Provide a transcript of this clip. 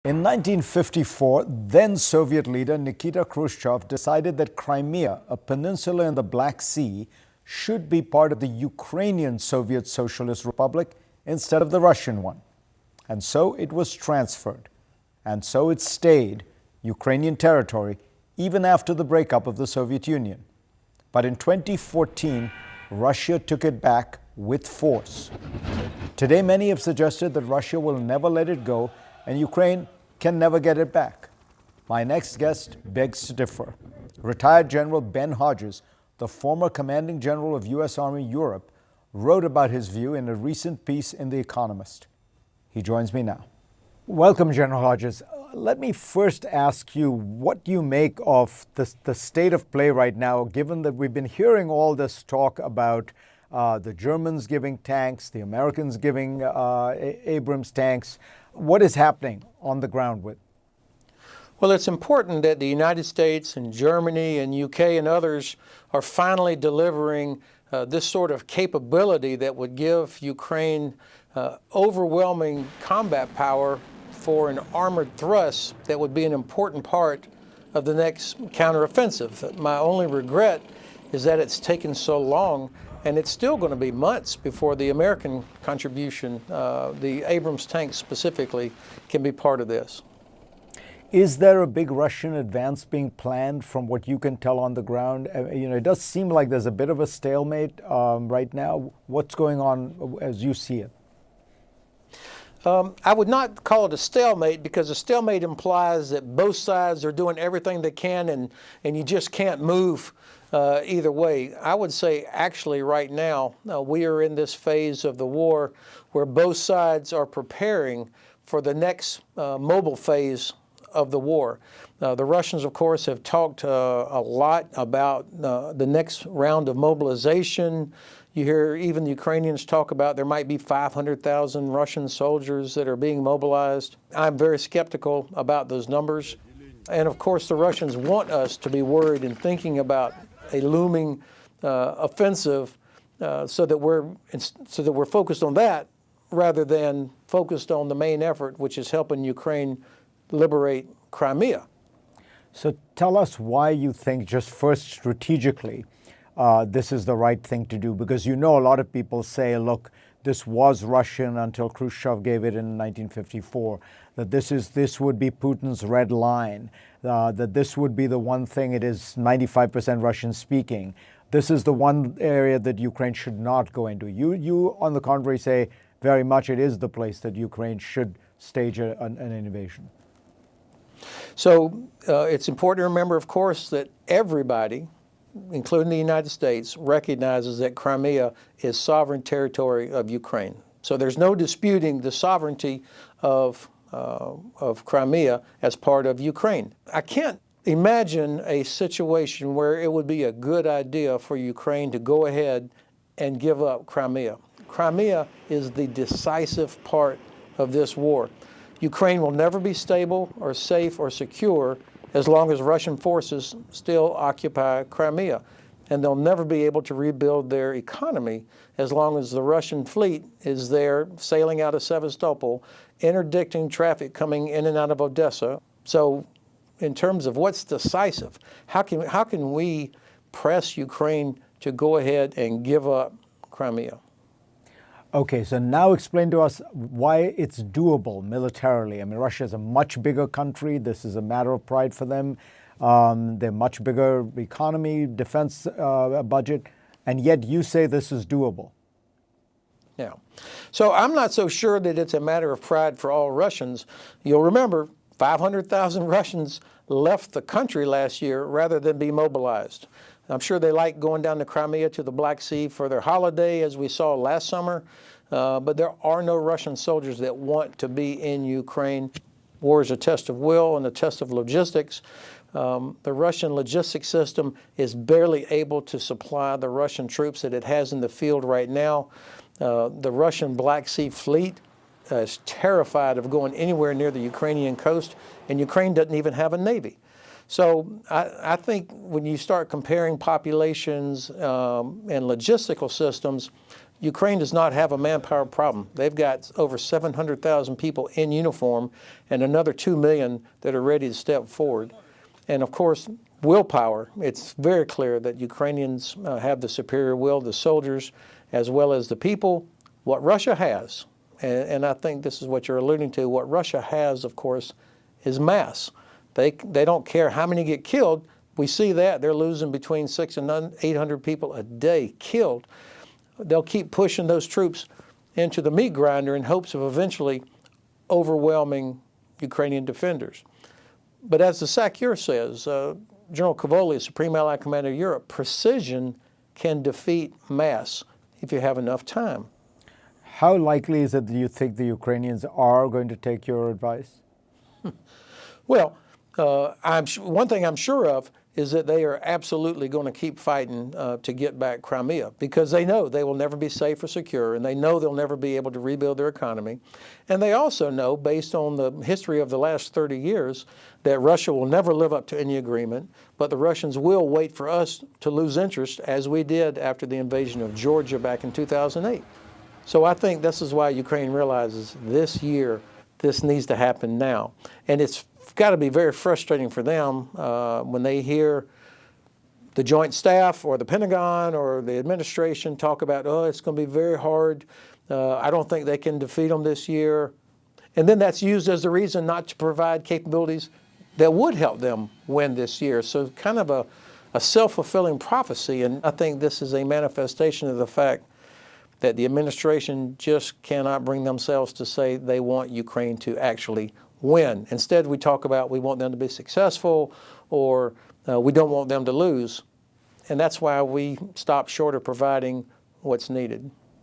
In 1954, then Soviet leader Nikita Khrushchev decided that Crimea, a peninsula in the Black Sea, should be part of the Ukrainian Soviet Socialist Republic instead of the Russian one. And so it was transferred. And so it stayed Ukrainian territory even after the breakup of the Soviet Union. But in 2014, Russia took it back with force. Today, many have suggested that Russia will never let it go and Ukraine can never get it back. My next guest begs to differ. Retired General Ben Hodges, the former commanding general of U.S. Army Europe, wrote about his view in a recent piece in The Economist. He joins me now. Welcome, General Hodges. Let me first ask you what you make of the state of play right now, given that we've been hearing all this talk about the Germans giving tanks, the Americans giving Abrams tanks. What is happening on the ground with? Well, it's important that the United States and Germany and UK and others are finally delivering this sort of capability that would give Ukraine overwhelming combat power for an armored thrust that would be an important part of the next counteroffensive. My only regret is that it's taken so long, and it's still going to be months before the American contribution, the Abrams tanks specifically, can be part of this. Is there a big Russian advance being planned from what you can tell on the ground? It does seem like there's a bit of a stalemate right now. What's going on as you see it? I would not call it a stalemate, because a stalemate implies that both sides are doing everything they can and you just can't move either way. I would say actually right now we are in this phase of the war where both sides are preparing for the next mobile phase of the war. The Russians, of course, have talked a lot about the next round of mobilization. You hear even the Ukrainians talk about there might be 500,000 Russian soldiers that are being mobilized. I'm very skeptical about those numbers. And of course, the Russians want us to be worried and thinking about a looming offensive so that we're focused on that rather than focused on the main effort, which is helping Ukraine liberate Crimea. So tell us why you think, just first strategically, this is the right thing to do, because a lot of people say, look, this was Russian until Khrushchev gave it in 1954, that this would be Putin's red line, that this would be the one thing, it is 95% Russian speaking. This is the one area that Ukraine should not go into. You on the contrary, say very much it is the place that Ukraine should stage an invasion. So it's important to remember, of course, that everybody, including the United States, recognizes that Crimea is sovereign territory of Ukraine. So there's no disputing the sovereignty of Crimea as part of Ukraine. I can't imagine a situation where it would be a good idea for Ukraine to go ahead and give up Crimea. Crimea is the decisive part of this war. Ukraine will never be stable or safe or secure as long as Russian forces still occupy Crimea. And they'll never be able to rebuild their economy as long as the Russian fleet is there sailing out of Sevastopol, interdicting traffic coming in and out of Odessa. So in terms of what's decisive, how can we press Ukraine to go ahead and give up Crimea? Okay, so now explain to us why it's doable militarily. I mean, Russia is a much bigger country. This is a matter of pride for them. They're much bigger economy, defense budget, and yet you say this is doable. Yeah. So I'm not so sure that it's a matter of pride for all Russians. You'll remember 500,000 Russians left the country last year rather than be mobilized. I'm sure they like going down to Crimea to the Black Sea for their holiday, as we saw last summer, but there are no Russian soldiers that want to be in Ukraine. War is a test of will and a test of logistics. The Russian logistics system is barely able to supply the Russian troops that it has in the field right now. The Russian Black Sea fleet is terrified of going anywhere near the Ukrainian coast, and Ukraine doesn't even have a navy. So I think when you start comparing populations and logistical systems, Ukraine does not have a manpower problem. They've got over 700,000 people in uniform and another 2 million that are ready to step forward. And of course, willpower. It's very clear that Ukrainians have the superior will, the soldiers as well as the people. What Russia has, and I think this is what you're alluding to, what Russia has, of course, is mass. They don't care how many get killed. We see that. They're losing between 600 and 800 people a day killed. They'll keep pushing those troops into the meat grinder in hopes of eventually overwhelming Ukrainian defenders. But as the SACEUR says, General Cavoli, Supreme Allied Commander of Europe, precision can defeat mass if you have enough time. How likely is it that you think the Ukrainians are going to take your advice? Well, one thing I'm sure of is that they are absolutely going to keep fighting to get back Crimea, because they know they will never be safe or secure, and they know they'll never be able to rebuild their economy. And they also know, based on the history of the last 30 years, that Russia will never live up to any agreement, but the Russians will wait for us to lose interest, as we did after the invasion of Georgia back in 2008. So I think this is why Ukraine realizes this year this needs to happen now. And it's got to be very frustrating for them when they hear the Joint Staff or the Pentagon or the administration talk about, oh, it's going to be very hard. I don't think they can defeat them this year. And then that's used as the reason not to provide capabilities that would help them win this year. So kind of a self-fulfilling prophecy. And I think this is a manifestation of the fact that the administration just cannot bring themselves to say they want Ukraine to actually win. Instead, we talk about we want them to be successful, or we don't want them to lose. And that's why we stop short of providing what's needed.